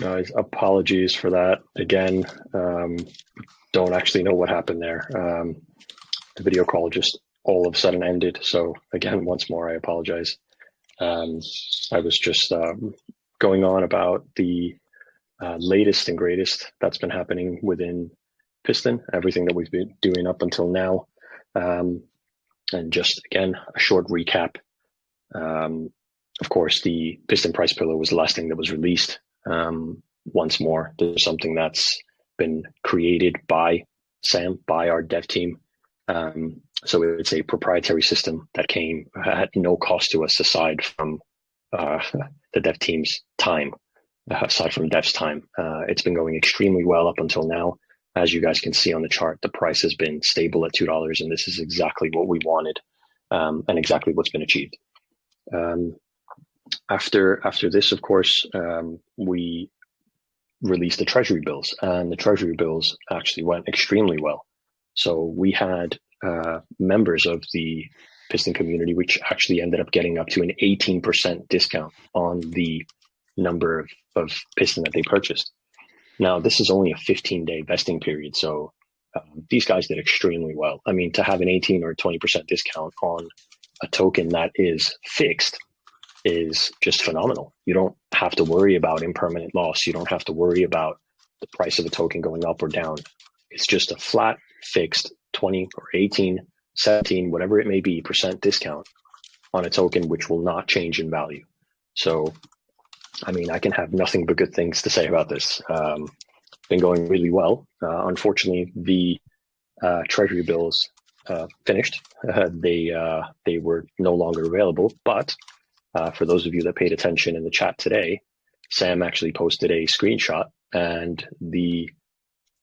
Guys, apologies for that. Again, don't actually know what happened there. The video call just all of a sudden ended. So again, once more, I apologize. I was just going on about the latest and greatest that's been happening within Piston, everything that we've been doing up until now. And just, again, a short recap. Of course, the Piston price pillow was the last thing that was released. Once more, there's something that's been created by Sam, by our dev team. So it's a proprietary system that came at no cost to us aside from the dev team's time, aside from dev's time. It's been going extremely well up until now. As you guys can see on the chart, the price has been stable at $2, and this is exactly what we wanted, and exactly what's been achieved. After this, of course, we released the Treasury Bills, and the Treasury Bills actually went extremely well. So we had members of the Piston community, which actually ended up getting up to an 18% discount on the number of Piston that they purchased. Now, this is only a 15-day vesting period, so these guys did extremely well. I mean, to have an 18 or 20% discount on a token that is fixed is just phenomenal. You don't have to worry about impermanent loss. You don't have to worry about the price of a token going up or down. It's just a flat, fixed 20 or 18, 17, whatever it may be, percent discount on a token which will not change in value. So, I mean, I can have nothing but good things to say about this. Been going really well. Unfortunately, the Treasury Bills finished. They were no longer available, but for those of you that paid attention in the chat today, Sam actually posted a screenshot, and the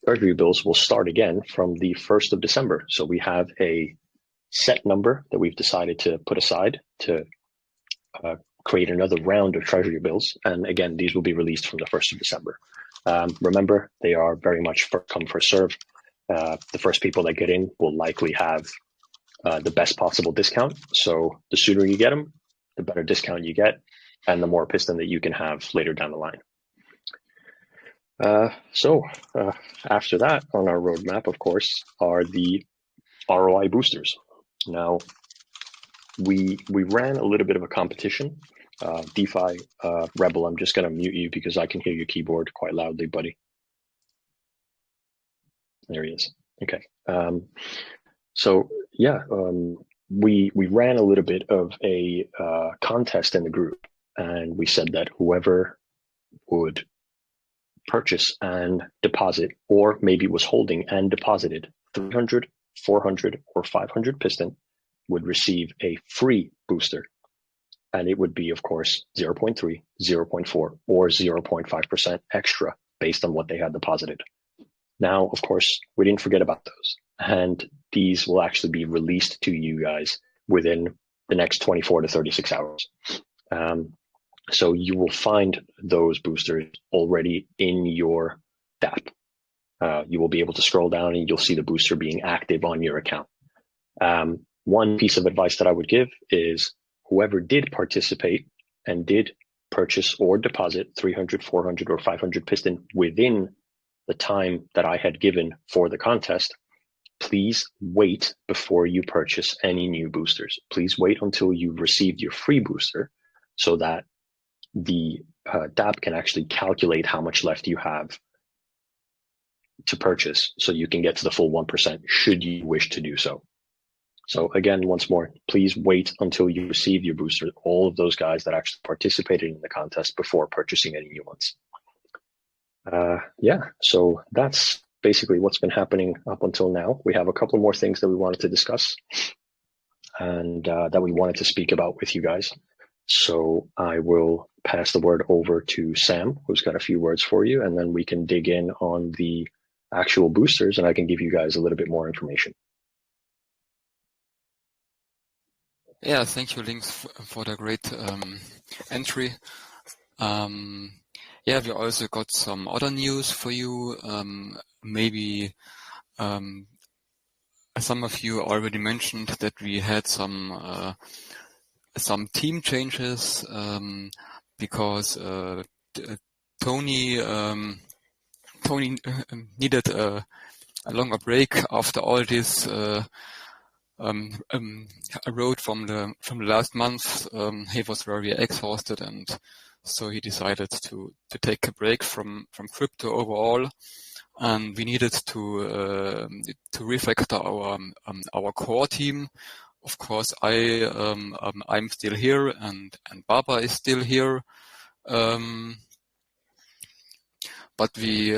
Treasury Bills will start again from the 1st of December. So we have a set number that we've decided to put aside to create another round of Treasury Bills. And again, these will be released from the 1st of December. Remember, they are very much first come, first serve. The first people that get in will likely have the best possible discount. So the sooner you get them, the better discount you get, and the more Piston that you can have later down the line. So after that, on our roadmap, of course, are the ROI boosters. Now, we ran a little bit of a competition. DeFi Rebel, I'm just going to mute you because I can hear your keyboard quite loudly, buddy. There he is. Okay. So yeah, we ran a little bit of a contest in the group, and we said that whoever would purchase and deposit, or maybe was holding and deposited 300, 400, or 500 Piston would receive a free booster. And it would be, of course, 0.3, 0.4, or 0.5% extra based on what they had deposited. Now, of course, we didn't forget about those. And these will actually be released to you guys within the next 24 to 36 hours. So you will find those boosters already in your DApp. You will be able to scroll down and you'll see the booster being active on your account. One piece of advice that I would give is whoever did participate and did purchase or deposit 300, 400, or 500 Piston within the time that I had given for the contest, please wait before you purchase any new boosters. Please wait until you've received your free booster so that the DApp can actually calculate how much left you have to purchase so you can get to the full 1% should you wish to do so. So again, once more, please wait until you receive your booster, all of those guys that actually participated in the contest before purchasing any new ones. Yeah, so that's basically what's been happening up until now. We have a couple more things that we wanted to discuss and that we wanted to speak about with you guys. So I will pass the word over to Sam, who's got a few words for you, and then we can dig in on the actual boosters and I can give you guys a little bit more information. Yeah, thank you, Links, for the great entry. Yeah, we also got some other news for you. Maybe some of you already mentioned that we had some team changes because Tony needed a longer break after all this road from the last month. He was very exhausted, and so he decided to take a break from crypto overall. And we needed to refactor our core team. Of course, I'm still here, and Baba is still here. But we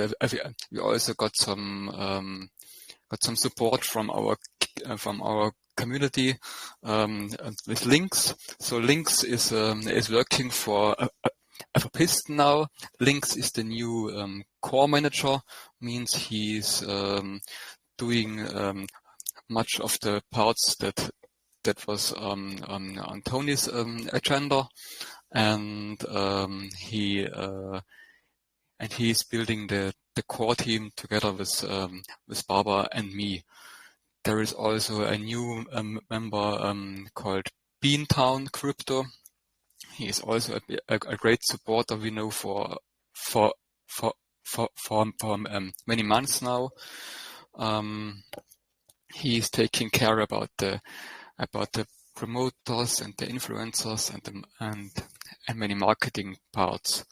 also got some support from our community with Links. So Links is working for Piston now. Links is the new core manager. Means he's doing much of the parts that was on Tony's agenda, and he's building the core team together with Baba and me. There is also a new member called BEANTOWN Crypto. He is also a great supporter. We know for many months now. He is taking care about the promoters and the influencers and many marketing parts.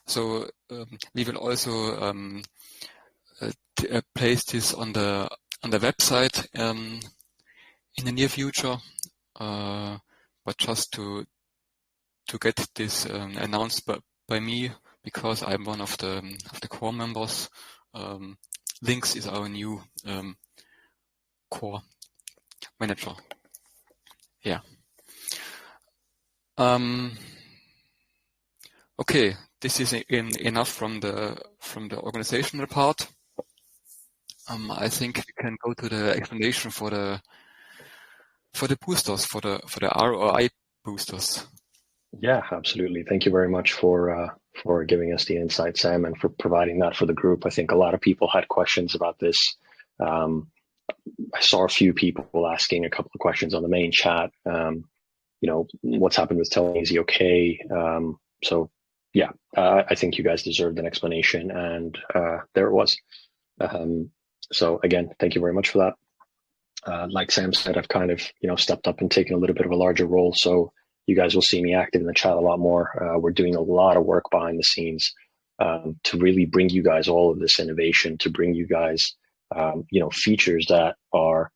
So we will also place this on the website in the near future, but just to get this announced by me, because I'm one of the core members. Links is our new core manager. Yeah. Okay, this is enough from the organizational part. I think we can go to the explanation for the boosters, for the ROI boosters. Yeah, absolutely. Thank you very much for giving us the insight, Sam, and for providing that for the group. I think a lot of people had questions about this. I saw a few people asking a couple of questions on the main chat. What's happened with Tony? Is he okay? So yeah, I think you guys deserved an explanation, and there it was. So again, thank you very much for that. Like Sam said, I've kind of stepped up and taken a little bit of a larger role, so you guys will see me active in the chat a lot more. We're doing a lot of work behind the scenes to really bring you guys all of this innovation, to bring you guys features that are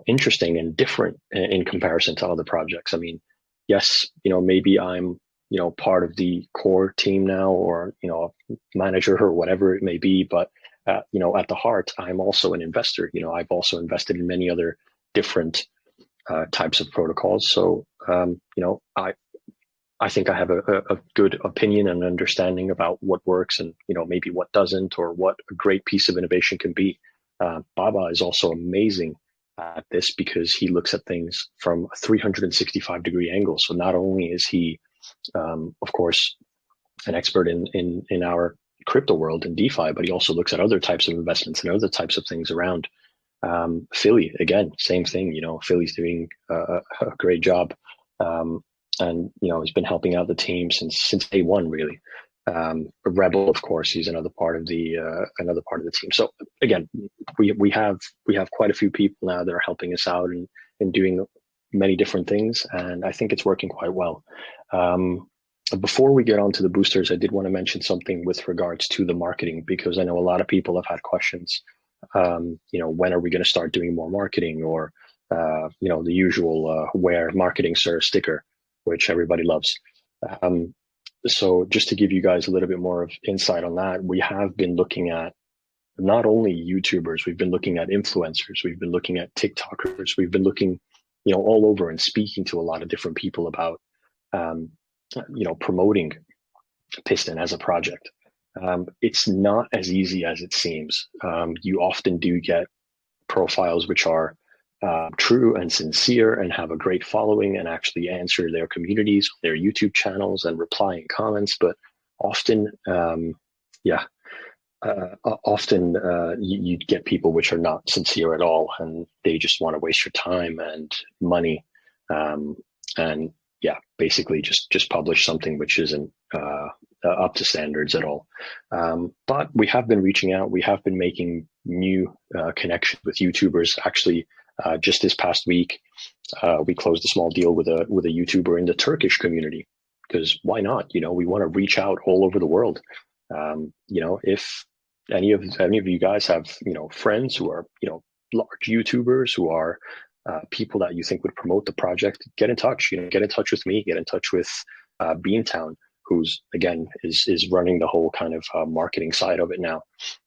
interesting and different in comparison to other projects. I mean, yes, maybe I'm part of the core team now, or manager or whatever it may be, but at the heart, I'm also an investor. I've also invested in many other different types of protocols. So I think I have a good opinion and understanding about what works and maybe what doesn't, or what a great piece of innovation can be. Baba is also amazing at this because he looks at things from a 365-degree angle. So not only is he, of course, an expert in our crypto world and DeFi, but he also looks at other types of investments and other types of things around. Philly, again, same thing. Philly's doing a great job, and he's been helping out the team since day one, really. Rebel, of course, he's another part of the team. So again, we have quite a few people now that are helping us out and doing many different things, and I think it's working quite well. Before we get on to the boosters, I did want to mention something with regards to the marketing, because I know a lot of people have had questions. When are we going to start doing more marketing, or the usual wear marketing sir sticker, which everybody loves. So just to give you guys a little bit more of insight on that, we have been looking at not only YouTubers, we've been looking at influencers, we've been looking at TikTokers, we've been looking, all over and speaking to a lot of different people about, promoting Piston as a project. It's not as easy as it seems. You often do get profiles which are true and sincere and have a great following and actually answer their communities, their YouTube channels, and reply in comments. But often, you get people which are not sincere at all, and they just want to waste your time and money. And yeah, basically just publish something which isn't up to standards at all. But we have been reaching out. We have been making new connections with YouTubers. Actually, just this past week, we closed a small deal with a YouTuber in the Turkish community, because why not? You know, we want to reach out all over the world. You know, if any of you guys have, you know, friends who are, you know, large YouTubers, who are people that you think would promote the project, get in touch. You know, get in touch with me. Get in touch with BEANTOWN, who's again is running the whole kind of marketing side of it now.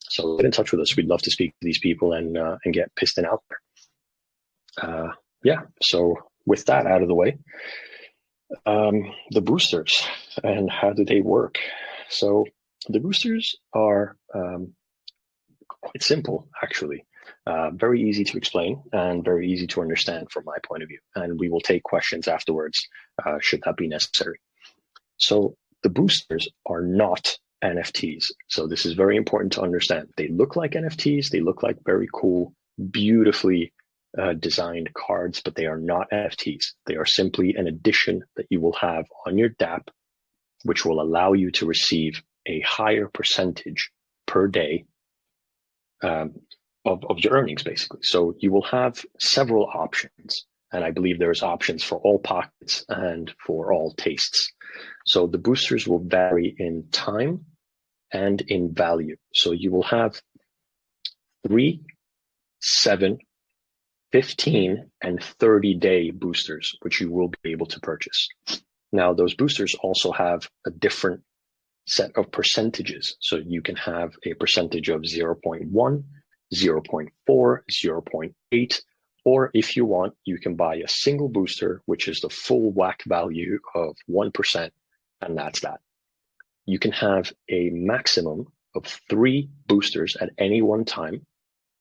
So get in touch with us. We'd love to speak to these people and get Piston out there. Yeah. So with that out of the way, the boosters and how do they work? So the boosters are quite simple, actually. Very easy to explain and very easy to understand from my point of view. And we will take questions afterwards, should that be necessary. So the boosters are not NFTs. So this is very important to understand. They look like NFTs. They look like very cool, beautifully designed cards, but they are not NFTs. They are simply an addition that you will have on your DApp, which will allow you to receive a higher percentage per day of your earnings, basically. So you will have several options, and I believe there's options for all pockets and for all tastes. So the boosters will vary in time and in value. So you will have 3, 7, 15, and 30-day boosters, which you will be able to purchase. Now, those boosters also have a different set of percentages. So you can have a percentage of 0.1, 0.4, 0.8, or if you want, you can buy a single booster, which is the full whack value of 1%, and that's that. You can have a maximum of 3 boosters at any one time,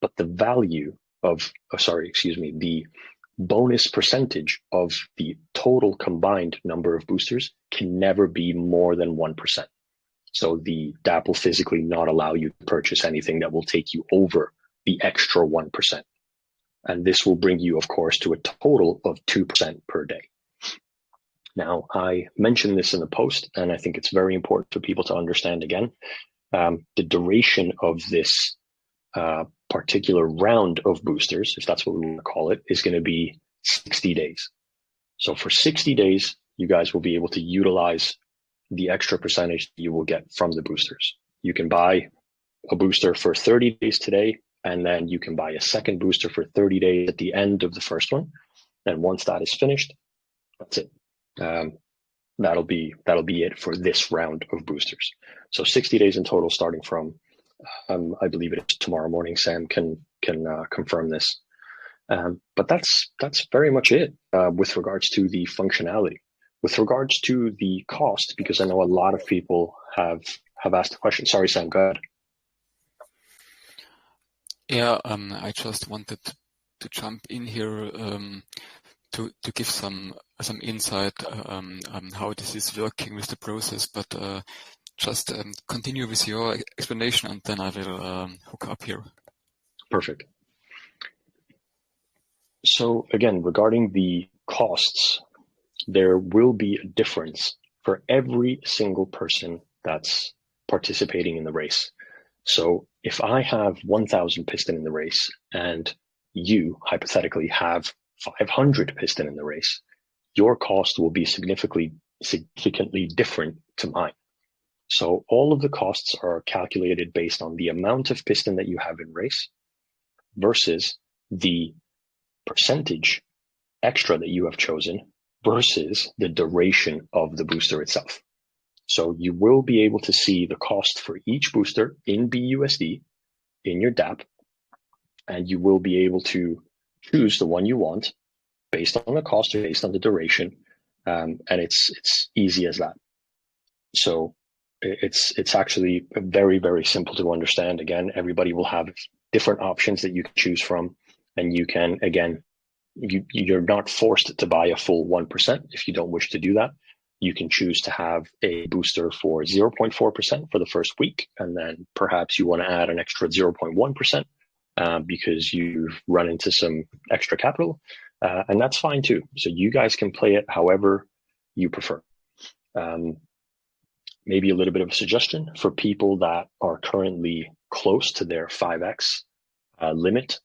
but the value of, the bonus percentage of the total combined number of boosters can never be more than 1%. So the DApp will physically not allow you to purchase anything that will take you over the extra 1%. And this will bring you, of course, to a total of 2% per day. Now, I mentioned this in the post, and I think it's very important for people to understand again. The duration of this particular round of boosters, if that's what we want to call it, is going to be 60 days. So for 60 days, you guys will be able to utilize the extra percentage you will get from the boosters. You can buy a booster for 30 days today, and then you can buy a second booster for 30 days at the end of the first one. And once that is finished, that's it. That'll be it for this round of boosters. So 60 days in total, starting from, I believe it is tomorrow morning. Sam can confirm this. But that's very much it with regards to the functionality. With regards to the cost, because I know a lot of people have asked the question. Sorry, Sam, go ahead. Yeah, I just wanted to jump in here to give some insight how this is working with the process, but just continue with your explanation, and then I will hook up here. Perfect. So again, regarding the costs, there will be a difference for every single person that's participating in the race. So if I have 1,000 piston in the race and you hypothetically have 500 piston in the race, your cost will be significantly different to mine. So all of the costs are calculated based on the amount of piston that you have in race versus the percentage extra that you have chosen versus the duration of the booster itself. So you will be able to see the cost for each booster in BUSD in your DApp, and you will be able to choose the one you want based on the cost or based on the duration, and it's easy as that. So it's actually very, very simple to understand. Again, everybody will have different options that you can choose from, and you can, again, you're not forced to buy a full 1% if you don't wish to do that. You can choose to have a booster for 0.4% for the first week, and then perhaps you want to add an extra 0.1% because you've run into some extra capital, and that's fine too. So you guys can play it however you prefer. Maybe a little bit of a suggestion for people that are currently close to their 5x limit.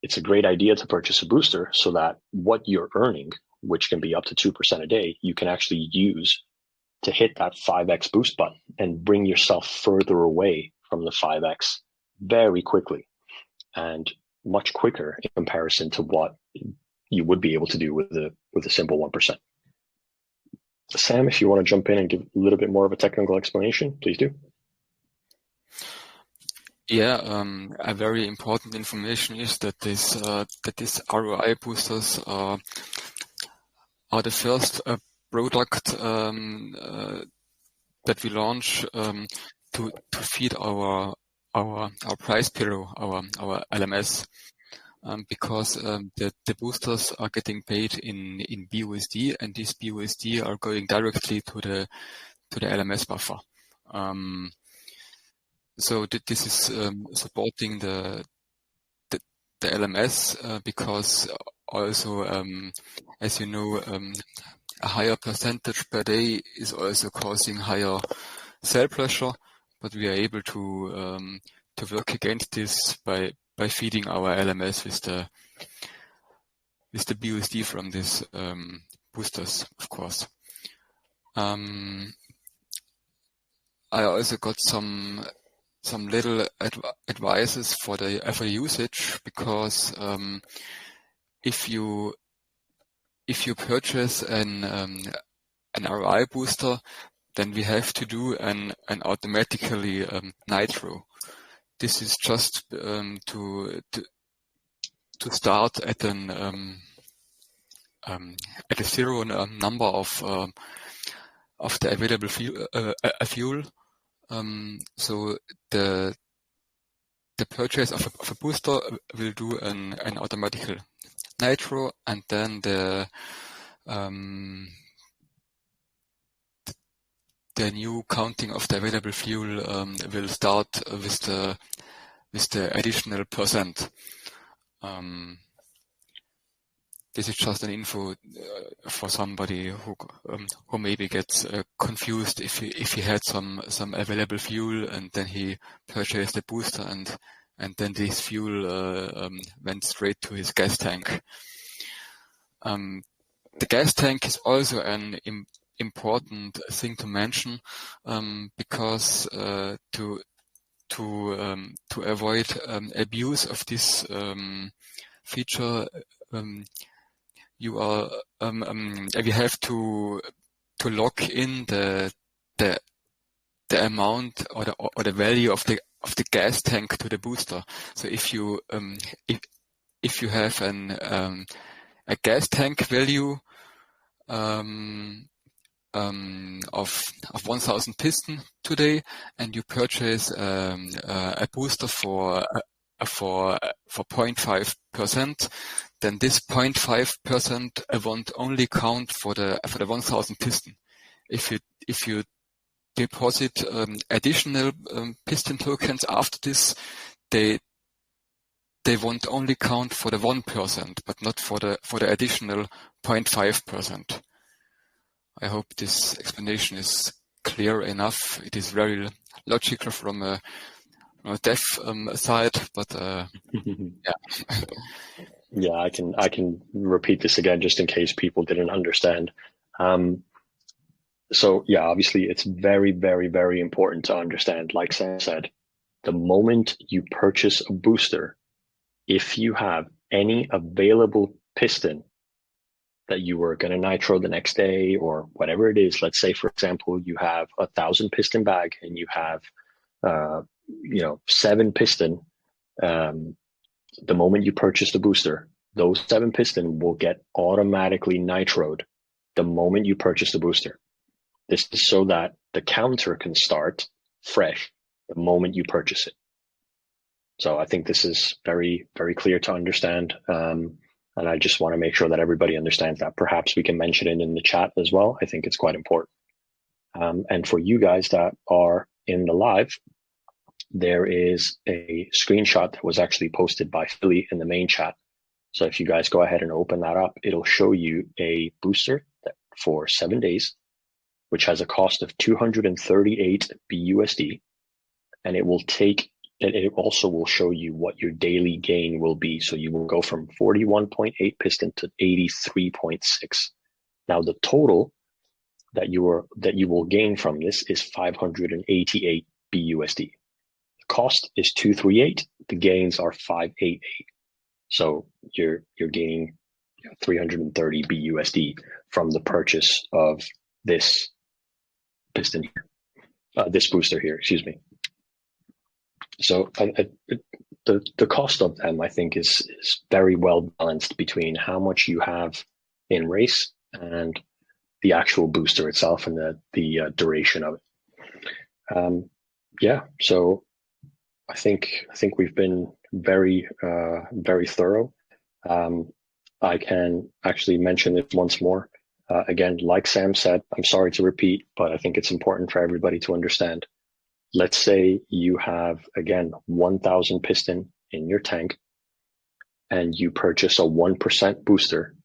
It's a great idea to purchase a booster so that what you're earning, which can be up to 2% a day, you can actually use to hit that 5x boost button and bring yourself further away from the 5x very quickly and much quicker in comparison to what you would be able to do with a simple 1%. Sam, if you want to jump in and give a little bit more of a technical explanation, please do. Yeah, a very important information is that these ROI boosters are the first product that we launch to feed our price pillar, our LMS, because the boosters are getting paid in BUSD, and these BUSD are going directly to the LMS buffer. So this is supporting the LMS because also, as you know, a higher percentage per day is also causing higher sell pressure, but we are able to work against this by feeding our LMS with the BUSD from these boosters, of course. I also got some little advices for the usage, because if you purchase an ROI booster, then we have to do an automatically nitro. This is just to start at a zero number of the available fuel. So the purchase of a booster will do an automatical nitro, and then the new counting of the available fuel will start with the additional percent. This is just an info for somebody who maybe gets confused if he had some available fuel and then he purchased a booster and then this fuel went straight to his gas tank. The gas tank is also an important thing to mention, because to avoid abuse of this feature, you are we have to lock in the amount or the value of the gas tank to the booster. So if you have a gas tank value of 1,000 piston today, and you purchase a booster for 0.5%, then this 0.5% won't only count for the 1,000 piston. If you deposit additional piston tokens after this, they won't only count for the 1%, but not for the additional 0.5%. I hope this explanation is clear enough. It is very logical from a dev side, but yeah. Yeah, I can repeat this again just in case people didn't understand. So yeah, obviously it's very, very, very important to understand, like Sam said, the moment you purchase a booster, if you have any available piston that you were going to nitro the next day or whatever it is, let's say, for example, you have 1,000 piston bag and you have, 7 piston, the moment you purchase the booster, those 7 piston will get automatically nitroed the moment you purchase the booster. This is so that the counter can start fresh the moment you purchase it. So I think this is very, very clear to understand. And I just want to make sure that everybody understands that. Perhaps we can mention it in the chat as well. I think it's quite important. And for you guys that are in the live, there is a screenshot that was actually posted by Philly in the main chat. So if you guys go ahead and open that up, it'll show you a booster for 7 days, which has a cost of 238 BUSD, and it also will show you what your daily gain will be. So you will go from 41.8 piston to 83.6. Now the total that you will gain from this is 588 BUSD. The cost is 238. The gains are 588. So you're gaining 330 BUSD from the purchase of this piston here, this booster here, excuse me. So the cost of them, I think, is very well balanced between how much you have in race and the actual booster itself and the duration of it. Yeah, so I think we've been very thorough. I can actually mention it once more. Again, like Sam said, I'm sorry to repeat, but I think it's important for everybody to understand. Let's say you have, again, 1,000 piston in your tank and you purchase a 1% booster.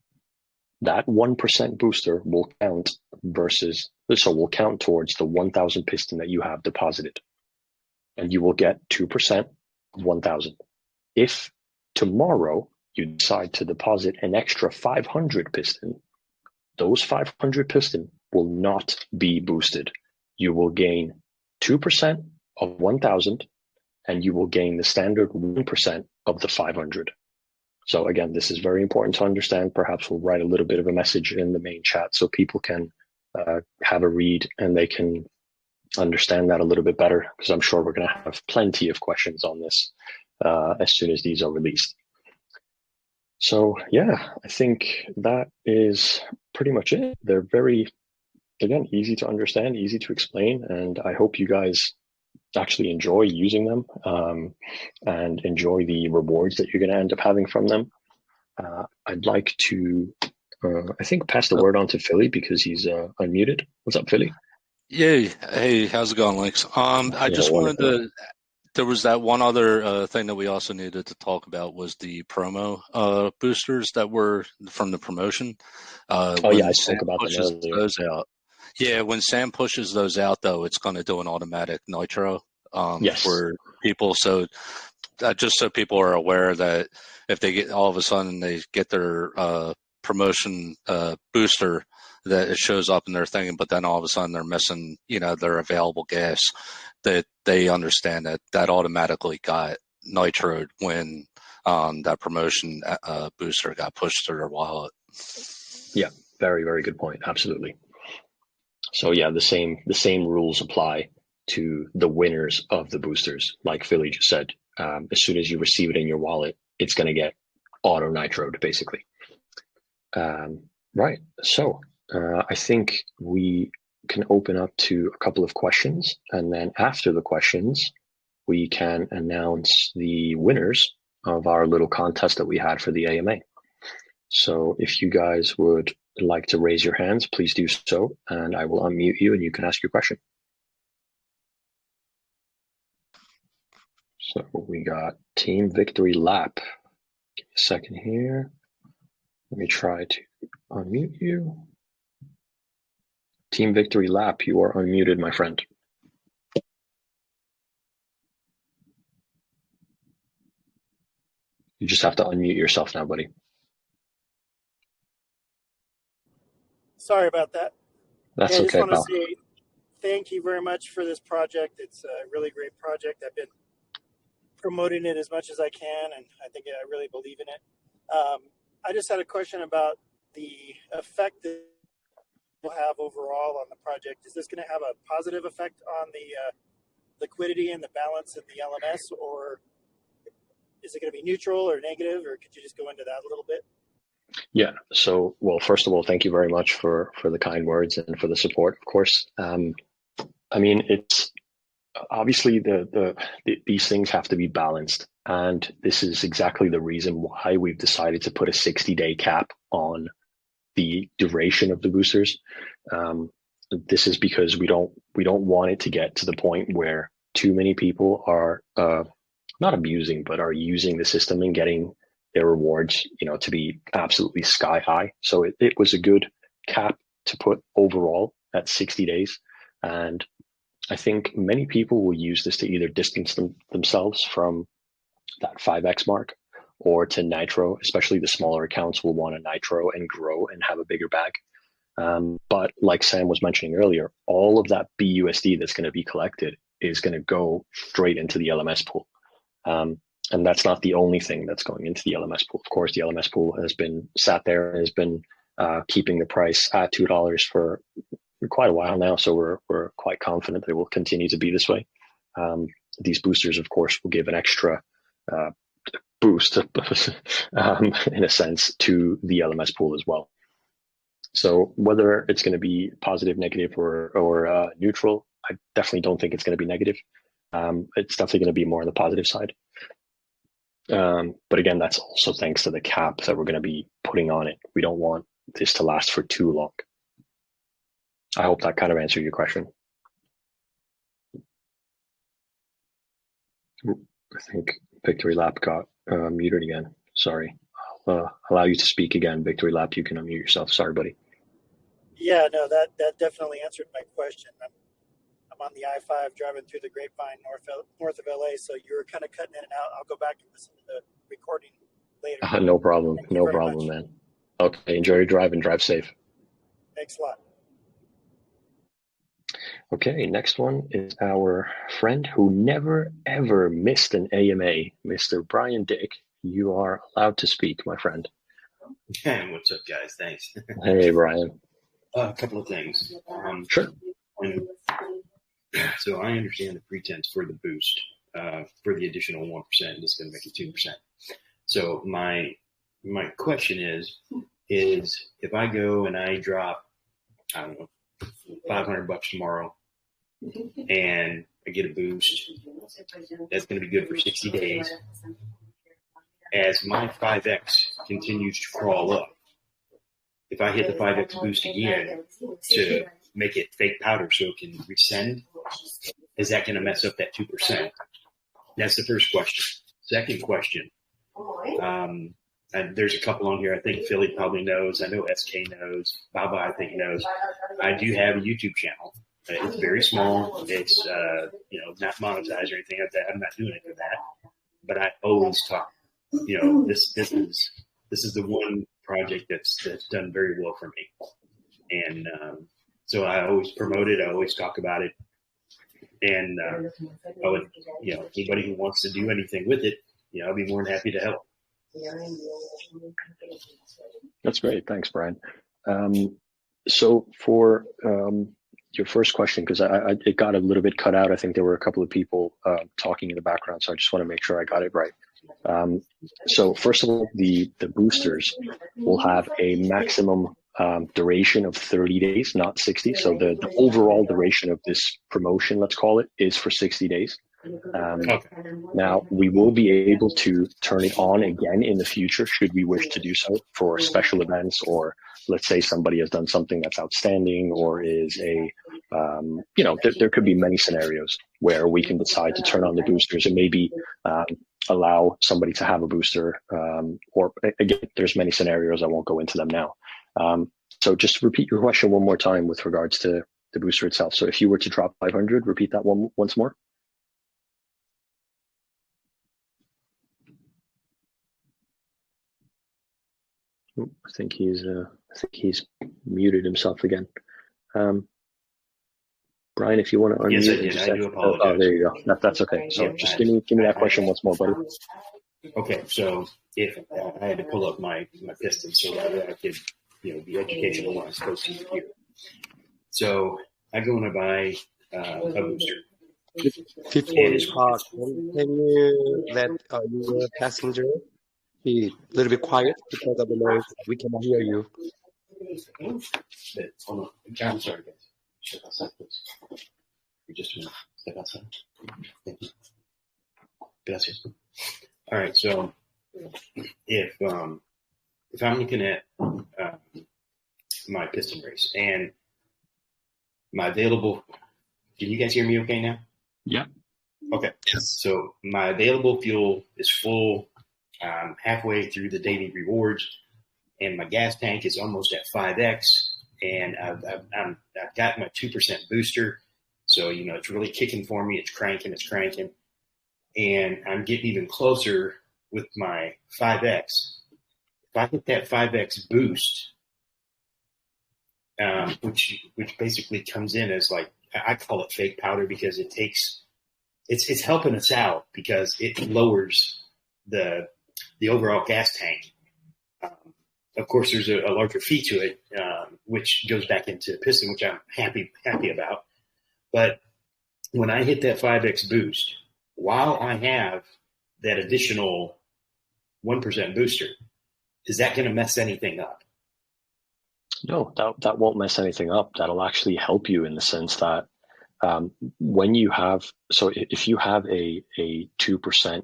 That 1% booster will count will count towards the 1,000 piston that you have deposited. And you will get 2% of 1,000. If tomorrow you decide to deposit an extra 500 piston, those 500 piston will not be boosted. You will gain 2% of 1,000, and you will gain the standard 1% of the 500. So again, this is very important to understand. Perhaps we'll write a little bit of a message in the main chat so people can have a read and they can understand that a little bit better, because I'm sure we're going to have plenty of questions on this as soon as these are released. So yeah, I think that is pretty much it. They're very, again, easy to understand, easy to explain, and I hope you guys actually enjoy using them and enjoy the rewards that you're going to end up having from them. I'd like to, I think, pass the word on to Philly because he's unmuted. What's up, Philly? Yeah. Hey, how's it going, Links? I just wanted to, there was that one other thing that we also needed to talk about was the promo boosters that were from the promotion. I spoke about them earlier. Those out. Yeah, when Sam pushes those out, though, it's going to do an automatic nitro for people. So just so people are aware that if they get all of a sudden they get their promotion booster, that it shows up in their thing, but then all of a sudden they're missing, their available gas, that they understand that automatically got nitroed when that promotion booster got pushed to their wallet. Yeah, very, very good point. Absolutely. So yeah, the same rules apply to the winners of the boosters. Like Philly just said, as soon as you receive it in your wallet, it's going to get auto nitroed, basically. Right. So I think we can open up to a couple of questions, and then after the questions, we can announce the winners of our little contest that we had for the AMA. So if you guys would like to raise your hands, please do so, and I will unmute you and you can ask your question. So we got Team Victory Lap. Give me a second here. Let me try to unmute you. Team Victory Lap, you are unmuted, my friend. You just have to unmute yourself now, buddy. Sorry about that. That's okay, I just want to say thank you very much for this project. It's a really great project. I've been promoting it as much as I can, and I think I really believe in it. I just had a question about the effect that will have overall on the project. Is this going to have a positive effect on the liquidity and the balance in the LMS, or is it going to be neutral or negative, or could you just go into that a little bit? Yeah. So, well, first of all, thank you very much for the kind words and for the support, of course. I mean, it's obviously these things have to be balanced. And this is exactly the reason why we've decided to put a 60-day cap on the duration of the boosters. This is because we don't want it to get to the point where too many people are not abusing, but are using the system and getting their rewards, to be absolutely sky high. So it was a good cap to put overall at 60 days. And I think many people will use this to either distance themselves from that 5x mark or to nitro, especially the smaller accounts will want to nitro and grow and have a bigger bag. But like Sam was mentioning earlier, all of that BUSD that's going to be collected is going to go straight into the LMS pool. And that's not the only thing that's going into the LMS pool. Of course, the LMS pool has been sat there and has been keeping the price at $2 for quite a while now. So we're quite confident that it will continue to be this way. These boosters, of course, will give an extra boost, in a sense, to the LMS pool as well. So whether it's going to be positive, negative, or neutral, I definitely don't think it's going to be negative. It's definitely going to be more on the positive side. But again, that's also thanks to the cap that we're going to be putting on it. We don't want this to last for too long. I hope that kind of answered your question. I think Victory Lap got muted again. Sorry. I'll allow you to speak again. Victory Lap, you can unmute yourself. Sorry, buddy. Yeah, no, that definitely answered my question. I'm on the I-5 driving through the Grapevine north of LA, so you were kind of cutting in and out. I'll go back and listen to the recording later. No problem. No problem, man. Okay, enjoy your drive and drive safe. Thanks a lot. Okay, next one is our friend who never, ever missed an AMA, Mr. Brian Dick. You are allowed to speak, my friend. What's up, guys? Thanks. Hey, Brian. A couple of things. Sure. So I understand the pretense for the boost, for the additional 1%, it's going to make it 2%. So my question is if I go and I drop, I don't know, $500 tomorrow and I get a boost, that's going to be good for 60 days. As my 5X continues to crawl up, if I hit the 5X boost again to make it fake powder so it can resend, is that going to mess up that 2%? That's the first question. Second question, and there's a couple on here. I think Philly probably knows. I know SK knows. Baba, I think, knows. I do have a YouTube channel. It's very small. It's not monetized or anything like that. I'm not doing it for that. But I always talk. This is the one project that's done very well for me, and so I always promote it. I always talk about it, and I would, anybody who wants to do anything with it, I'll be more than happy to help. That's great. Thanks, Brian. So for your first question, because it got a little bit cut out. I think there were a couple of people talking in the background, so I just want to make sure I got it right. So first of all, the boosters will have a maximum duration of 30 days, not 60. So the overall duration of this promotion, let's call it, is for 60 days. Now, we will be able to turn it on again in the future should we wish to do so for special events, or let's say somebody has done something that's outstanding, or is there could be many scenarios where we can decide to turn on the boosters and maybe allow somebody to have a booster, or again, there's many scenarios. I won't go into them now. So just repeat your question one more time with regards to the booster itself. So if you were to drop 500, repeat that once more. I think he's muted himself again. Brian, if you want to unmute. Yes, I do apologize. Oh, there you go. That's okay. So just give me that question once more, buddy. Okay, so if I had to pull up my Piston so that I could, be educational when I'm supposed to here. So I go and I buy a booster. Before you talk, can you let your passenger be a little bit quiet because of the noise? We cannot hear you. Hold on. I'm sorry, guys. Step outside, please. You just step outside. Thank you. Gracias. All right. So if I'm looking at my piston race and my available, can you guys hear me okay now? Yeah. Okay. So my available fuel is full halfway through the daily rewards, and my gas tank is almost at 5X. and I've got my 2% booster. So, it's really kicking for me. It's cranking. And I'm getting even closer with my 5X. If I hit that 5X boost, which basically comes in as like, I call it fake powder because it's helping us out because it lowers the overall gas tank. Of course, there's a larger fee to it, which goes back into piston, which I'm happy about. But when I hit that 5X boost, while I have that additional 1% booster, is that going to mess anything up? No, that won't mess anything up. That'll actually help you in the sense that when you have, so if you have a 2%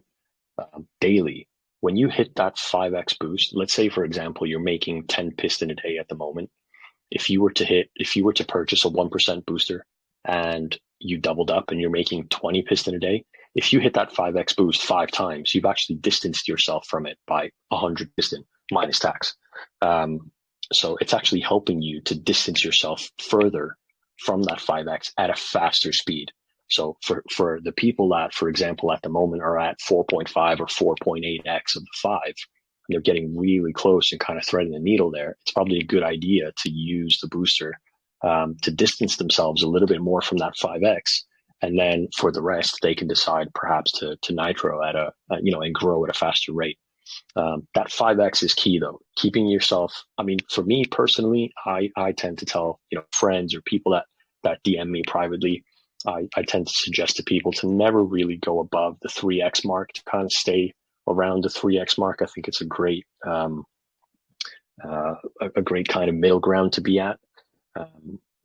daily, when you hit that 5X boost, let's say, for example, you're making 10 piston a day at the moment. If you were to purchase a 1% booster and you doubled up and you're making 20 piston a day, if you hit that 5X boost 5 times, you've actually distanced yourself from it by 100 piston minus tax. So it's actually helping you to distance yourself further from that 5X at a faster speed. So for the people that, for example, at the moment are at 4.5 or 4.8X of the 5, and they're getting really close and kind of threading the needle there, it's probably a good idea to use the booster to distance themselves a little bit more from that 5X. And then for the rest, they can decide perhaps to nitro at and grow at a faster rate. That 5X is key though. Keeping yourself, I mean, for me personally, I tend to tell, friends or people that DM me privately, I tend to suggest to people to never really go above the 3X mark, to kind of stay around the 3X mark. I think it's a great kind of middle ground to be at.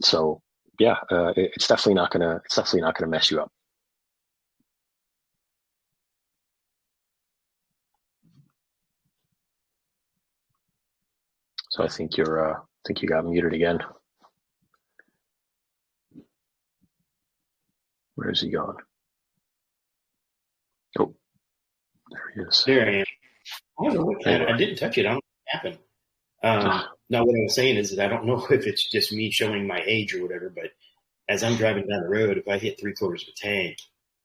So yeah, it's definitely not gonna mess you up. So I think you got muted again. Where is he gone? Oh, there he is. There I am. I don't know what I didn't touch it. I don't know what happened. Now, what I was saying is that I don't know if it's just me showing my age or whatever, but as I'm driving down the road, if I hit 3/4 of a tank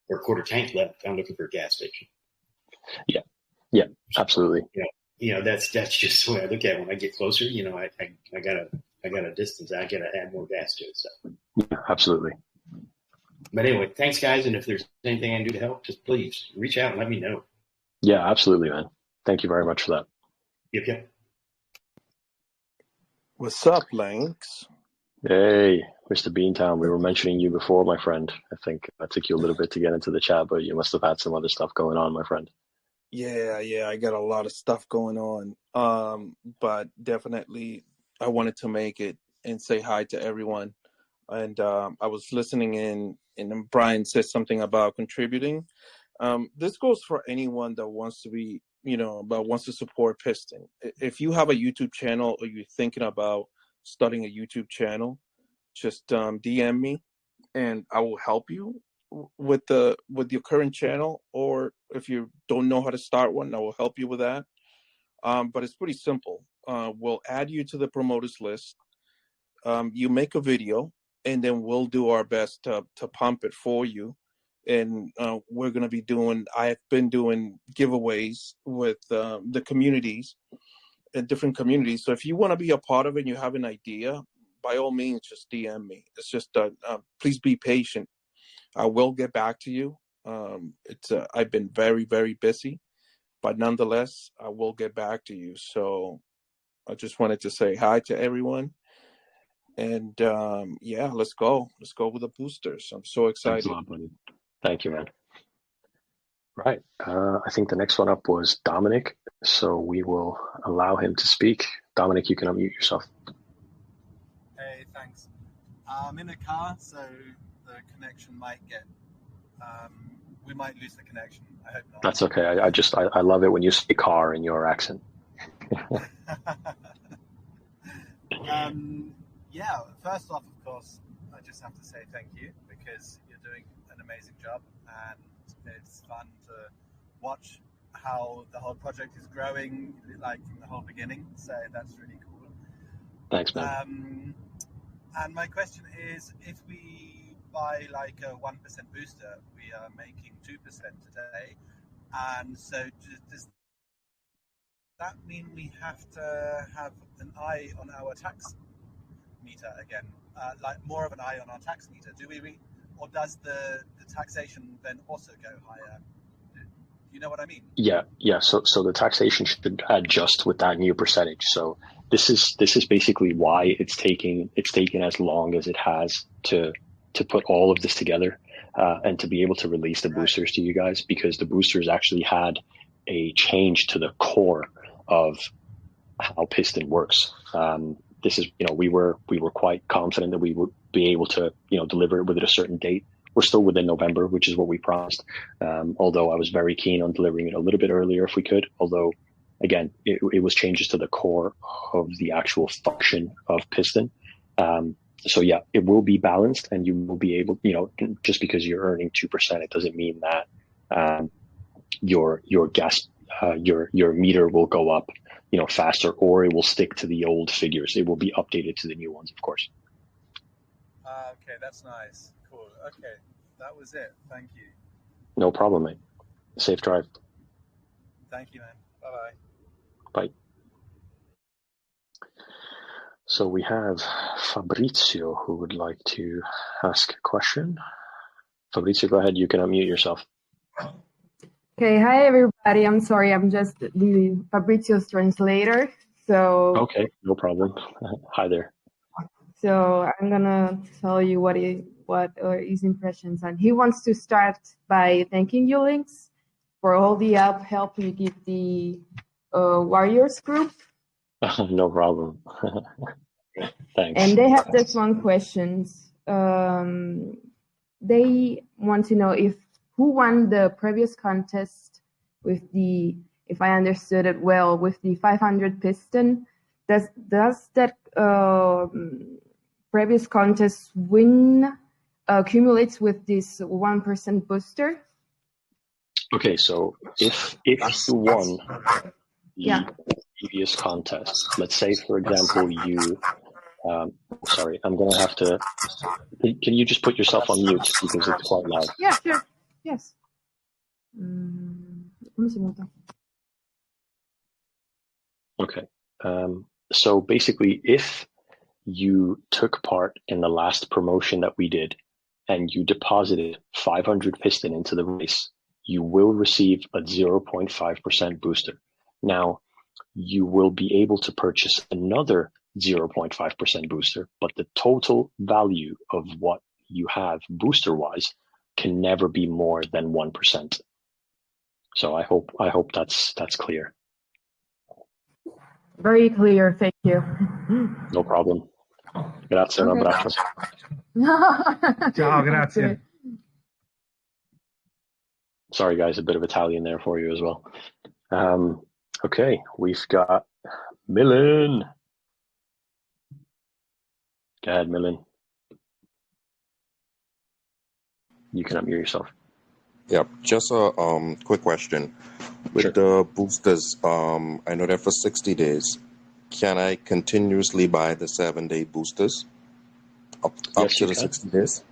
or a quarter tank left, I'm looking for a gas station. Yeah, absolutely. That's just the way I look at it. When I get closer, I gotta distance. I gotta add more gas to it. So yeah, absolutely. But anyway, thanks guys. And if there's anything I can do to help, just please reach out and let me know. Yeah, absolutely, man. Thank you very much for that. Yep. What's up, Lanks? Hey, Mr. BEANTOWN. We were mentioning you before, my friend. I think that took you a little bit to get into the chat, but you must have had some other stuff going on, my friend. Yeah, I got a lot of stuff going on. But definitely I wanted to make it and say hi to everyone. And I was listening in, and Brian said something about contributing. This goes for anyone that wants to be, wants to support Piston. If you have a YouTube channel or you're thinking about starting a YouTube channel, just DM me and I will help you with your current channel. Or if you don't know how to start one, I will help you with that. But it's pretty simple. We'll add you to the promoters list. You make a video, and then we'll do our best to pump it for you. And we're going to be I've been doing giveaways with the communities, different communities. So if you want to be a part of it and you have an idea, by all means, just DM me. It's just, please be patient. I will get back to you. I've been very, very busy, but nonetheless, I will get back to you. So I just wanted to say hi to everyone. And let's go. Let's go with the boosters. I'm so excited. Thanks a lot, buddy. Thank you, man. Right. I think the next one up was Dominic. So we will allow him to speak. Dominic, you can unmute yourself. Hey, thanks. I'm in a car, so the connection might we might lose the connection. I hope not. That's okay. I love it when you speak car in your accent. First off, of course, I just have to say thank you because you're doing an amazing job and it's fun to watch how the whole project is growing, like from the whole beginning. So that's really cool. Thanks, man. And my question is, if we buy like a 1% booster, we are making 2% today. And so does that mean we have to have an eye on our tax meter again? Like more of an eye on our tax meter? Do we or does the taxation then also go higher? You know what I mean? Yeah. So the taxation should adjust with that new percentage. So this is basically why it's taken as long as it has to put all of this together and to be able to release the boosters to you guys, because the boosters actually had a change to the core of how Piston works. This is, we were quite confident that we would be able to, deliver it within a certain date. We're still within November, which is what we promised. Although I was very keen on delivering it a little bit earlier if we could. Although, again, it was changes to the core of the actual function of Piston. So yeah, it will be balanced, and you will be able, just because you're earning 2%, it doesn't mean that your gas, your meter will go up, faster, or it will stick to the old figures. It will be updated to the new ones, of course. Okay, that's nice. Cool. Okay, that was it. Thank you. No problem, mate. Safe drive. Thank you, man. Bye-bye. Bye. So we have Fabrizio who would like to ask a question. Fabrizio, go ahead. You can unmute yourself. Okay, hi everybody. I'm sorry, I'm just Fabrizio's translator. So okay, no problem. Hi there. So I'm gonna tell you what are his impressions, and he wants to start by thanking you, Lynx, for all the help you give the Warriors group. No problem. Thanks. And they have just one question. They want to know who won the previous contest with the, if I understood it well, with the 500 piston. Does that previous contest win accumulates with this 1% booster? Okay, so if you won the previous contest, let's say, for example, you, sorry, I'm going to have to, can you just put yourself on mute because it's quite loud? Yeah, sure. Yes. Okay. So basically, if you took part in the last promotion that we did and you deposited 500 piston into the race, you will receive a 0.5% booster. Now, you will be able to purchase another 0.5% booster, but the total value of what you have booster-wise can never be more than 1%. So I hope that's clear. Very clear, thank you. No problem. Grazie, un abbraccio. Ciao, grazie. Sorry, guys, a bit of Italian there for you as well. Okay, we've got Milan. Go ahead, Milan. You can unmute yourself. Yeah, just a quick question. With the boosters, I know they're for 60 days. Can I continuously buy the 7-day boosters up to the 60 days?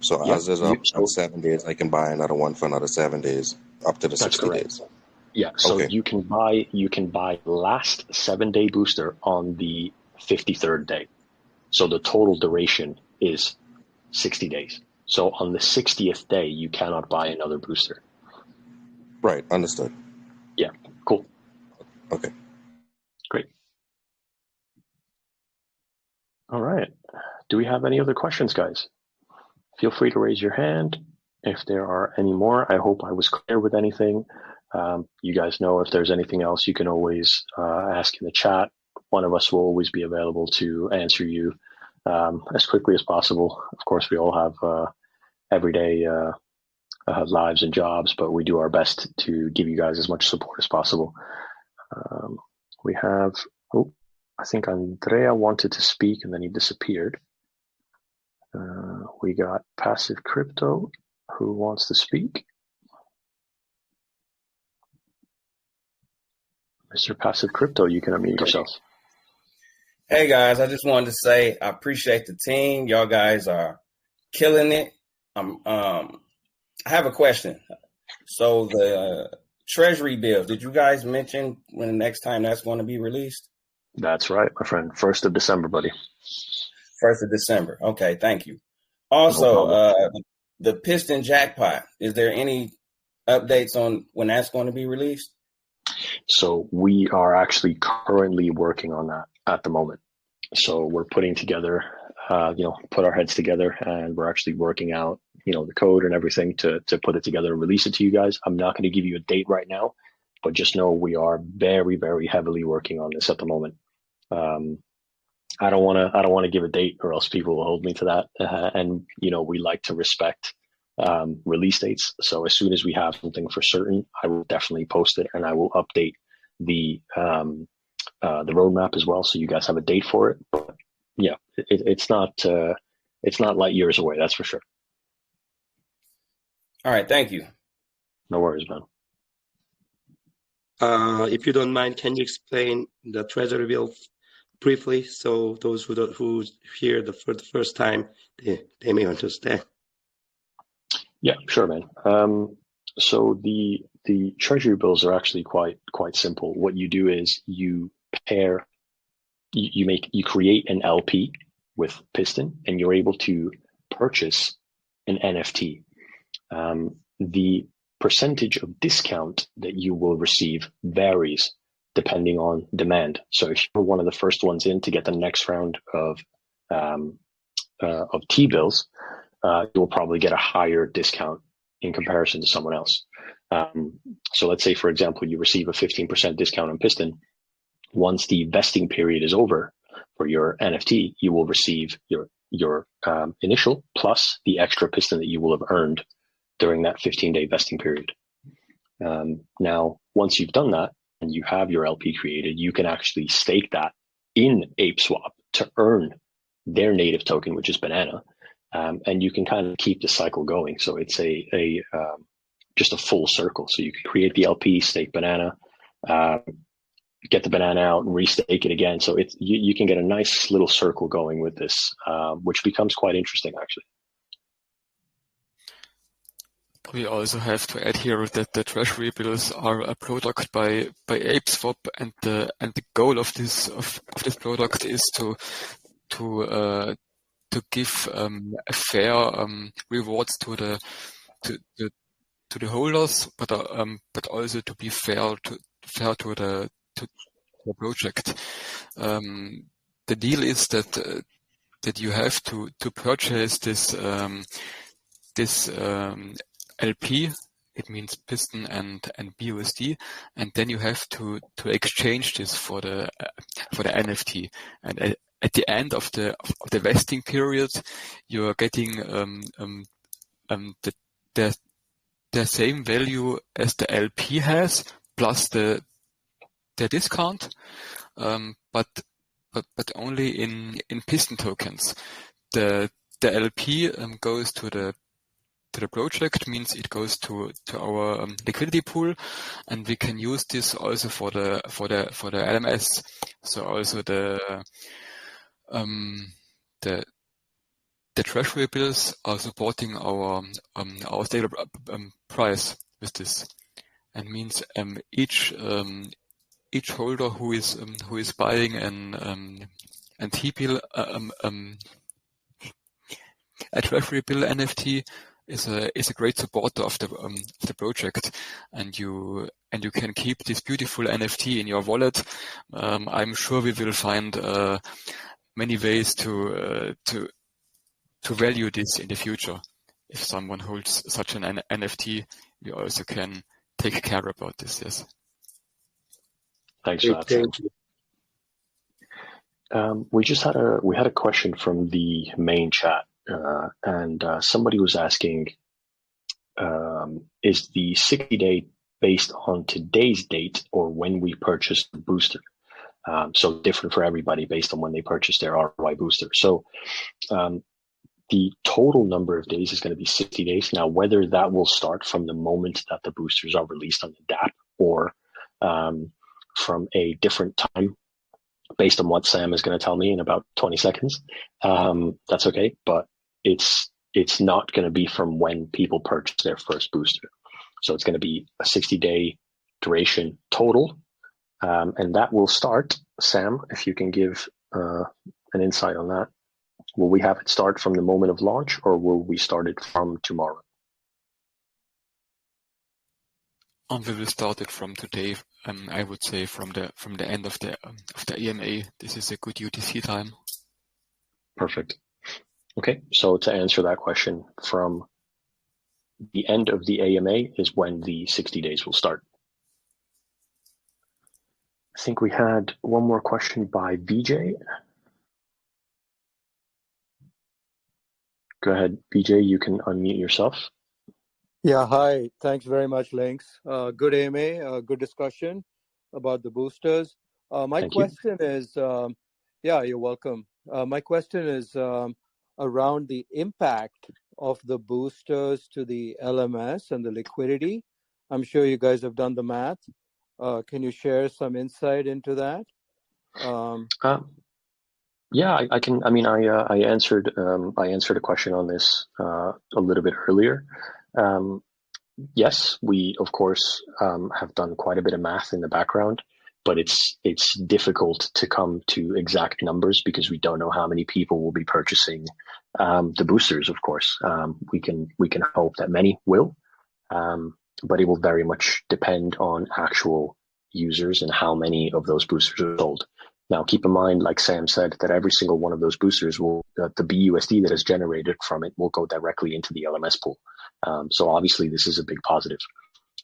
So as is up 7 days, I can buy another one for another 7 days up to the 60 days. Yeah, so you can buy last 7-day booster on the 53rd day. So the total duration is 60 days. So on the 60th day, you cannot buy another booster. Right, understood. Yeah, cool. Okay. Great. All right. Do we have any other questions, guys? Feel free to raise your hand if there are any more. I hope I was clear with anything. You guys know if there's anything else, you can always ask in the chat. One of us will always be available to answer you as quickly as possible. Of course, we all have everyday lives and jobs, but we do our best to give you guys as much support as possible. We have, I think Andrea wanted to speak and then he disappeared. We got Passive Crypto who wants to speak. Mr. Passive Crypto, you can unmute yourself. Hey guys, I just wanted to say I appreciate the team. Y'all guys are killing it. I have a question. So the Treasury Bills, did you guys mention when the next time that's going to be released? That's right, my friend. 1st of December, buddy. 1st of December. Okay, thank you. Also, No the Piston Jackpot, is there any updates on when that's going to be released? So we are actually currently working on that at the moment. So we're putting together, put our heads together, and we're actually working out, the code and everything to put it together and release it to you guys. I'm not going to give you a date right now, but just know we are very, very heavily working on this at the moment. I don't want to give a date, or else people will hold me to that. And we like to respect release dates. So as soon as we have something for certain, I will definitely post it, and I will update the roadmap as well, so you guys have a date for it. But yeah, it's not light years away, that's for sure. All right, thank you. No worries, man. If you don't mind, can you explain the Treasury Bills briefly, so those who hear for the first time, they may understand? Yeah, sure, man. So the Treasury Bills are actually quite simple. What you do is you create an LP with Piston, and you're able to purchase an NFT. The percentage of discount that you will receive varies depending on demand. So if you're one of the first ones in to get the next round of T-bills, you'll probably get a higher discount in comparison to someone else. So let's say, for example, you receive a 15% discount on Piston. Once the vesting period is over for your NFT, you will receive your initial plus the extra Piston that you will have earned during that 15-day vesting period. Now, once you've done that and you have your LP created, you can actually stake that in apeswap to earn their native token, which is Banana. And you can kind of keep the cycle going. So it's just a full circle. So you can create the LP, stake Banana, get the Banana out and restake it again. So you can get a nice little circle going with this, which becomes quite interesting, actually. We also have to add here that the Treasury Bills are a product by apeswap, and the goal of this product is to give a fair rewards to the holders, but also to be fair to the project. The deal is that you have to purchase this LP. It means Piston and BUSD, and then you have to exchange this for the NFT. And at the end of the vesting period, you are getting the same value as the LP has, plus the discount, but only in Piston tokens. The LP goes to the project, means it goes to our liquidity pool, and we can use this also for the LMS. So also the Treasury Bills are supporting our stable price with this, and means each holder who is buying an T-bill, a Treasury Bill NFT is a great supporter of the project, and you can keep this beautiful NFT in your wallet. I'm sure we will find many ways to value this in the future. If someone holds such an NFT, we also can take care about this. Yes. Thanks for that. Thank you. We had a question from the main chat. And somebody was asking, is the 60-day based on today's date or when we purchased the booster? So different for everybody based on when they purchased their ROI booster. So the total number of days is going to be 60 days. Now, whether that will start from the moment that the boosters are released on the DApp or from a different time based on what Sam is going to tell me in about 20 seconds. That's okay, but it's not going to be from when people purchase their first booster. So it's going to be a 60-day duration total, and that will start. Sam, if you can give an insight on that. Will we have it start from the moment of launch, or will we start it from tomorrow? We will start it from today. I would say from the end of the EMA. This is a good UTC time. Perfect. Okay, so to answer that question, from the end of the AMA is when the 60 days will start. I think we had one more question by VJ. Go ahead, VJ, you can unmute yourself. Yeah, hi. Thanks very much, Lynx. Good AMA, good discussion about the boosters. My question is, yeah, you're welcome. My question is around the impact of the boosters to the LMS and the liquidity. I'm sure you guys have done the math. Can you share some insight into that? Yeah, I can. I mean, I answered a question on this a little bit earlier. Yes, we of course have done quite a bit of math in the background, but it's difficult to come to exact numbers because we don't know how many people will be purchasing the boosters. Of course, we can hope that many will, but it will very much depend on actual users and how many of those boosters are sold. Now, keep in mind, like Sam said, that every single one of those boosters will, the BUSD that is generated from it will go directly into the LMS pool. So obviously this is a big positive.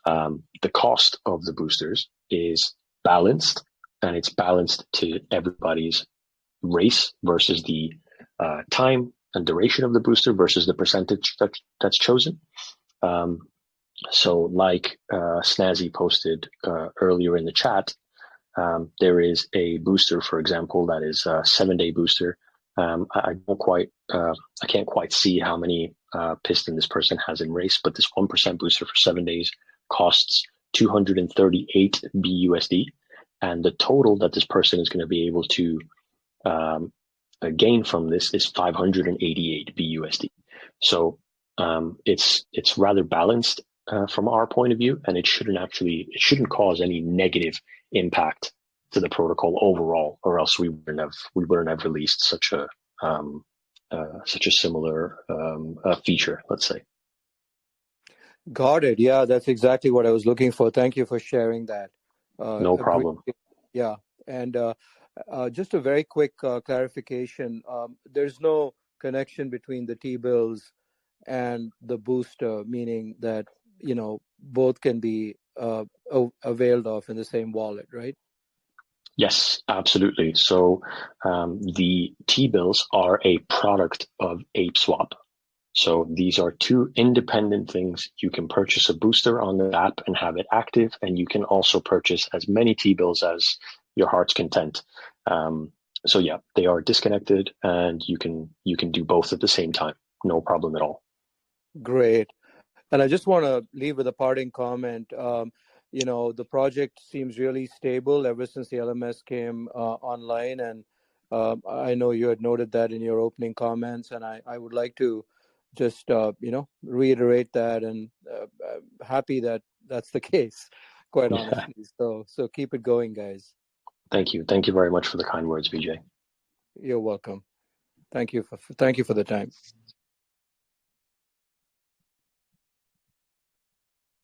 The cost of the boosters is balanced, and it's balanced to everybody's race versus the time and duration of the booster versus the percentage that's chosen. So like Snazzy posted earlier in the chat, there is a booster, for example, that is a 7-day booster. I can't quite see how many piston this person has in race, but this 1% booster for 7 days costs 238 BUSD, and the total that this person is going to be able to gain from this is 588 BUSD. So it's rather balanced from our point of view, and it shouldn't cause any negative impact to the protocol overall, or else we wouldn't have released such a similar feature, let's say. Got it. Yeah, that's exactly what I was looking for. Thank you for sharing that. No problem. Yeah, and just a very quick clarification. There's no connection between the T-bills and the booster, meaning that both can be availed of in the same wallet, right? Yes, absolutely. So the T-bills are a product of apeswap. So these are two independent things. You can purchase a booster on the app and have it active, and you can also purchase as many T-bills as your heart's content. So yeah, they are disconnected, and you can do both at the same time. No problem at all. Great. And I just want to leave with a parting comment. The project seems really stable ever since the LMS came online, and I know you had noted that in your opening comments, and I would like to just reiterate that, and happy that that's the case, quite honestly. So keep it going, guys. Thank you very much for the kind words, VJ. You're welcome. Thank you for the time.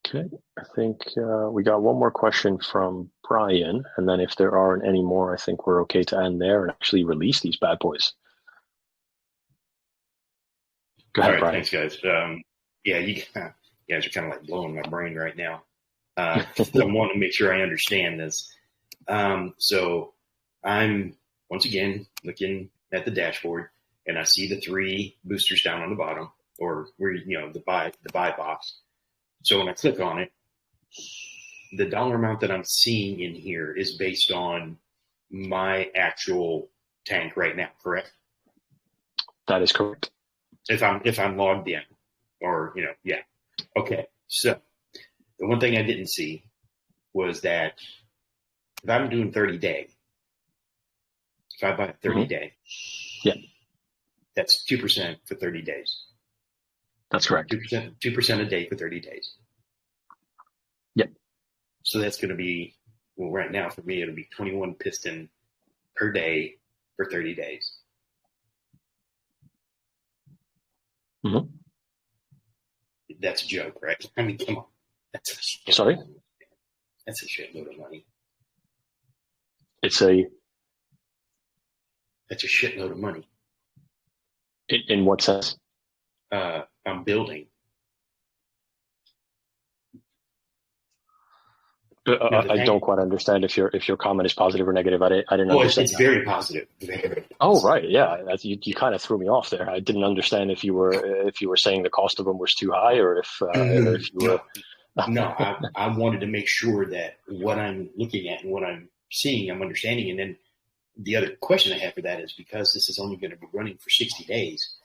Okay, I think we got one more question from Brian, and then if there aren't any more, I think we're okay to end there and actually release these bad boys. Go ahead, Brian. Thanks, guys. You guys are kind of like blowing my brain right now. I want to make sure I understand this. So I'm once again looking at the dashboard, and I see the 3 boosters down on the bottom, or where the buy box. So when I click on it, the dollar amount that I'm seeing in here is based on my actual tank right now, correct? That is correct. If I'm logged in, or yeah. Okay. So the one thing I didn't see was that if I'm doing 30-day, if I buy a 30 day, yeah, that's 2% for 30 days. That's correct. 2% a day for 30 days. Yep. So that's going to be, well, right now for me, it'll be 21 piston per day for 30 days. Mm-hmm. That's a joke, right? I mean, come on. That's a Sorry? That's a shitload of money. It's a... That's a shitload of money. In what sense? I'm building. I don't quite understand if your comment is positive or negative. I didn't understand. It's very positive. Oh, right, yeah. You kind of threw me off there. I didn't understand if you were saying the cost of them was too high, or if you were. No, I wanted to make sure that what I'm looking at and what I'm seeing, I'm understanding. And then the other question I have for that is, because this is only going to be running for 60 days,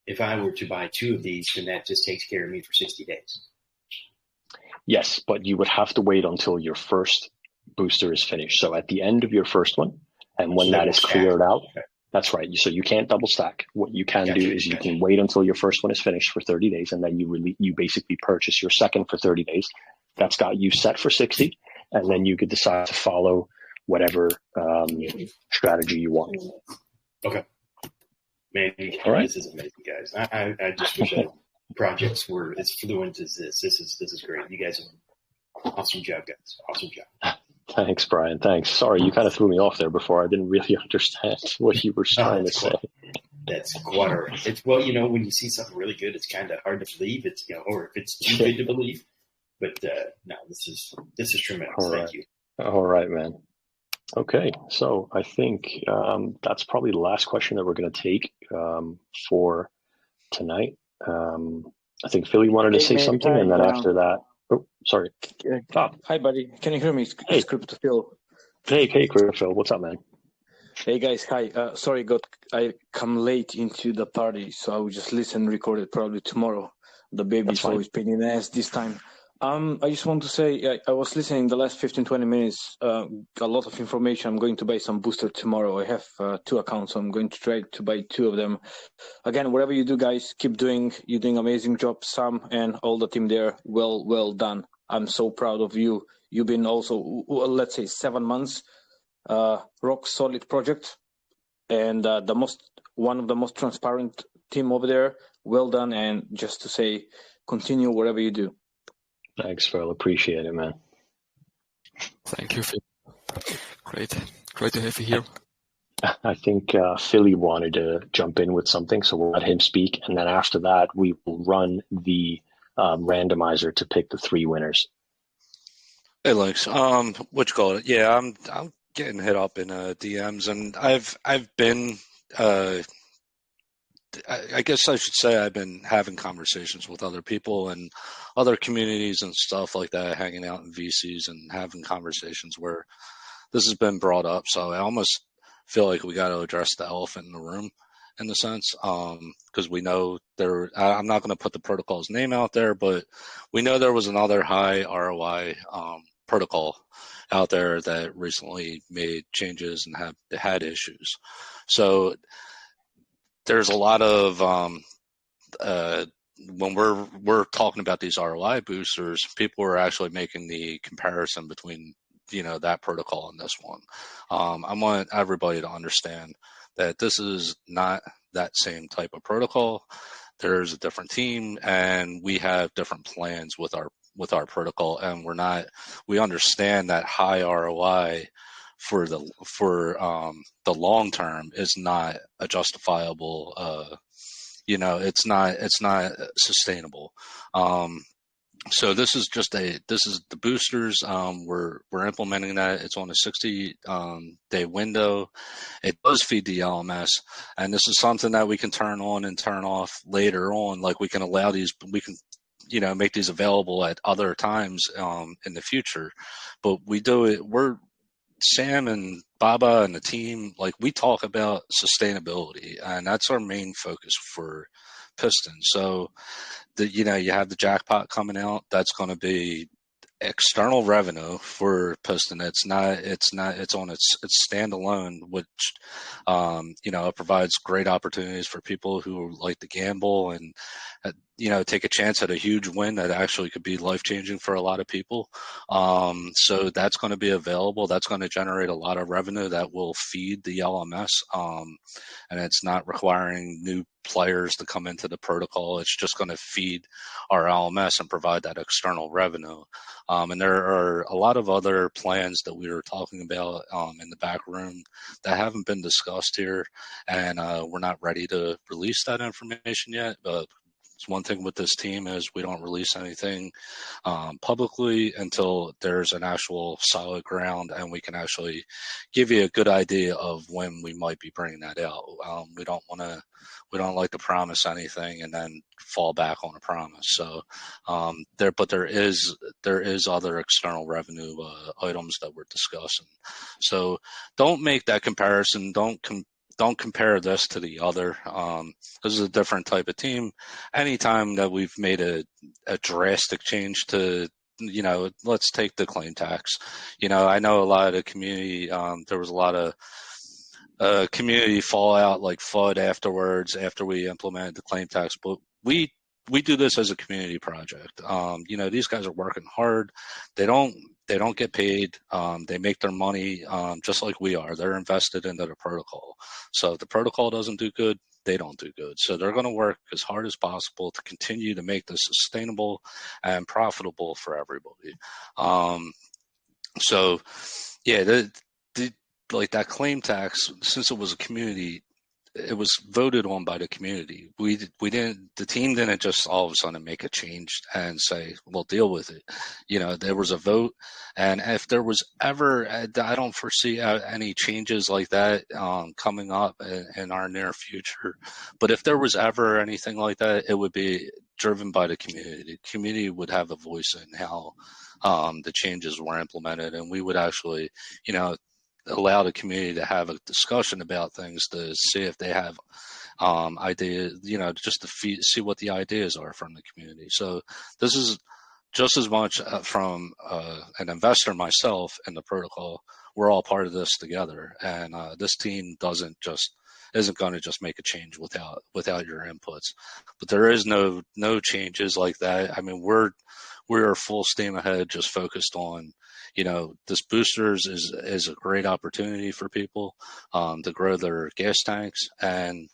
if I were to buy 2 of these, then that just takes care of me for 60 days. Yes, but you would have to wait until your first booster is finished. So at the end of your first one, and when that is cleared out, that's right. So you can't double stack. What you can do is you can wait until your first one is finished for 30 days, and then you basically purchase your second for 30 days. That's got you set for 60, and then you could decide to follow whatever strategy you want. Okay. Man, all right. This is amazing, guys. I just wish that projects were as fluent as this. This is great. You guys are awesome job, guys. Awesome job. Thanks, Brian. Thanks. Sorry, you kind of threw me off there before. I didn't really understand what you were trying to say. That's quite all right. It's, well, when you see something really good, it's kind of hard to believe. It's or if it's too good to believe. But no, this is tremendous. All right. Thank you. All right, man. Okay, so I think that's probably the last question that we're going to take for tonight. I think Philly wanted to say something, and then after that, oh, sorry. Hi, buddy. Can you hear me? It's Crypto Phil. Hey, Crypto Phil. What's up, man? Hey, guys. Hi. Sorry, I come late into the party, so I will just listen, record it probably tomorrow. The baby's always pain in the ass this time. I just want to say, I was listening the last 15-20 minutes, a lot of information. I'm going to buy some booster tomorrow. I have 2 accounts, so I'm going to try to buy 2 of them. Again, whatever you do, guys, keep doing. You're doing amazing job, Sam, and all the team there. Well done. I'm so proud of you. You've been also, let's say, 7 months, rock solid project, and one of the most transparent team over there. Well done, and just to say, continue whatever you do. Thanks, Phil. Appreciate it, man. Thank you, Phil. Great to have you here. I think Philly wanted to jump in with something, so we'll let him speak, and then after that, we will run the randomizer to pick the 3 winners. Hey, Lex. What you call it? Yeah, I'm getting hit up in DMs, and I've been. I guess I should say I've been having conversations with other people and other communities and stuff like that, hanging out in VCs and having conversations where this has been brought up. So I almost feel like we got to address the elephant in the room in the sense, because we know I'm not going to put the protocol's name out there, but we know there was another high ROI protocol out there that recently made changes and had issues. So there's a lot of when we're talking about these ROI boosters, people are actually making the comparison between that protocol and this one. I want everybody to understand that this is not that same type of protocol. There's a different team, and we have different plans with our protocol, and we understand that high ROI for the long term is not a justifiable, it's not sustainable. So this is the boosters. We're implementing that. It's on a 60 day window. It does feed the LMS, and this is something that we can turn on and turn off later on. Like we can allow these, we can make these available at other times in the future, but we do it. Sam and Baba and the team, we talk about sustainability, and that's our main focus for Piston. So, you have the jackpot coming out. That's going to be external revenue for Piston. It's on its standalone, which, it provides great opportunities for people who like to gamble and, take a chance at a huge win that actually could be life-changing for a lot of people. So that's going to be available. That's going to generate a lot of revenue that will feed the LMS. And it's not requiring new players to come into the protocol. It's just going to feed our LMS and provide that external revenue. And there are a lot of other plans that we were talking about in the back room that haven't been discussed here, and we're not ready to release that information yet. But one thing with this team is we don't release anything publicly until there's an actual solid ground and we can actually give you a good idea of when we might be bringing that out. We don't like to promise anything and then fall back on a promise. So there is other external revenue items that we're discussing. So don't make that comparison. Don't compare this to the other. This is a different type of team. Anytime that we've made a drastic change to, let's take the claim tax. I know a lot of the community, there was a lot of community fallout, like FUD afterwards, after we implemented the claim tax. But we do this as a community project. These guys are working hard. They don't get paid. They make their money just like we are. They're invested into the protocol. So if the protocol doesn't do good, they don't do good. So they're going to work as hard as possible to continue to make this sustainable and profitable for everybody. Like that claim tax, since it was a community, it was voted on by the community. The team didn't just all of a sudden make a change and say, we'll deal with it. There was a vote. And if there was ever, I don't foresee any changes like that coming up in our near future. But if there was ever anything like that, it would be driven by the community. The community would have a voice in how the changes were implemented. And we would actually, allow the community to have a discussion about things to see if they have ideas, just to see what the ideas are from the community. So this is just as much from an investor myself in the protocol. We're all part of this together, and this team isn't going to just make a change without your inputs. But there is no changes like that. I mean, we're full steam ahead, just focused on, this boosters is a great opportunity for people to grow their gas tanks. And,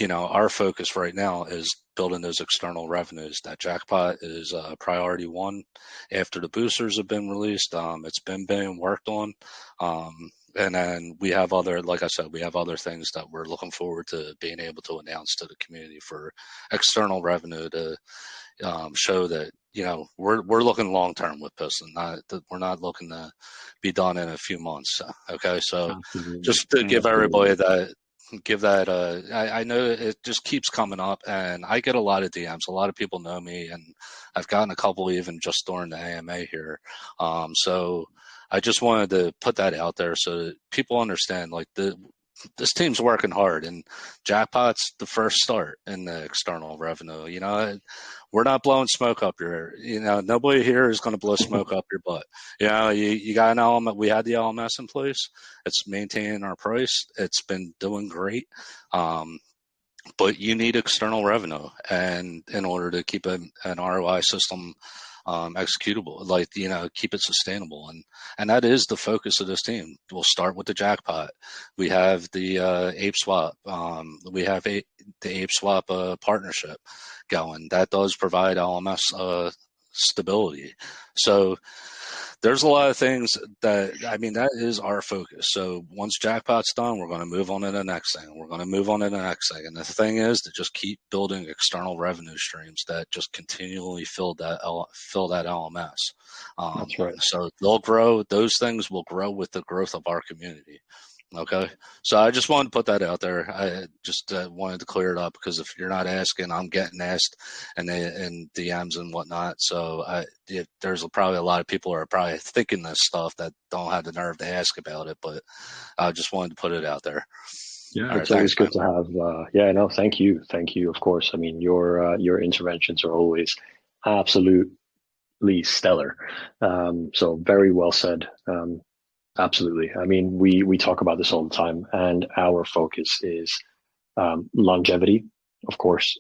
our focus right now is building those external revenues. That jackpot is priority one after the boosters have been released. It's been being worked on. And then we have like I said, we have other things that we're looking forward to being able to announce to the community for external revenue to show that, we're looking long term with Piston. We're not looking to be done in a few months. Okay, so just to give everybody I know it just keeps coming up, and I get a lot of DMs. A lot of people know me, and I've gotten a couple even just during the AMA here. So I just wanted to put that out there so that people understand, like, this team's working hard, and jackpot's the first start in the external revenue. We're not blowing smoke up your, nobody here is going to blow smoke up your butt. You got an element. We had the LMS in place. It's maintaining our price. It's been doing great. But you need external revenue, and in order to keep an ROI system executable, keep it sustainable. And that is the focus of this team. We'll start with the jackpot. We have the apeswap. We have the apeswap partnership going. That does provide LMS stability. So there's a lot of things that is our focus. So once jackpot's done, we're going to move on to the next thing. We're going to move on to the next thing. And the thing is to just keep building external revenue streams that just continually fill that LMS. That's right. So they'll grow. Those things will grow with the growth of our community. Okay. So I just wanted to put that out there. I just wanted to clear it up, because if you're not asking, I'm getting asked and DMs and whatnot. So there's probably a lot of people who are probably thinking this stuff that don't have the nerve to ask about it, but I just wanted to put it out there. Yeah, it's always good to have. Thank you. Of course. I mean, your interventions are always absolute absolutely stellar. So very well said. Absolutely. I mean, we talk about this all the time, and our focus is longevity, of course,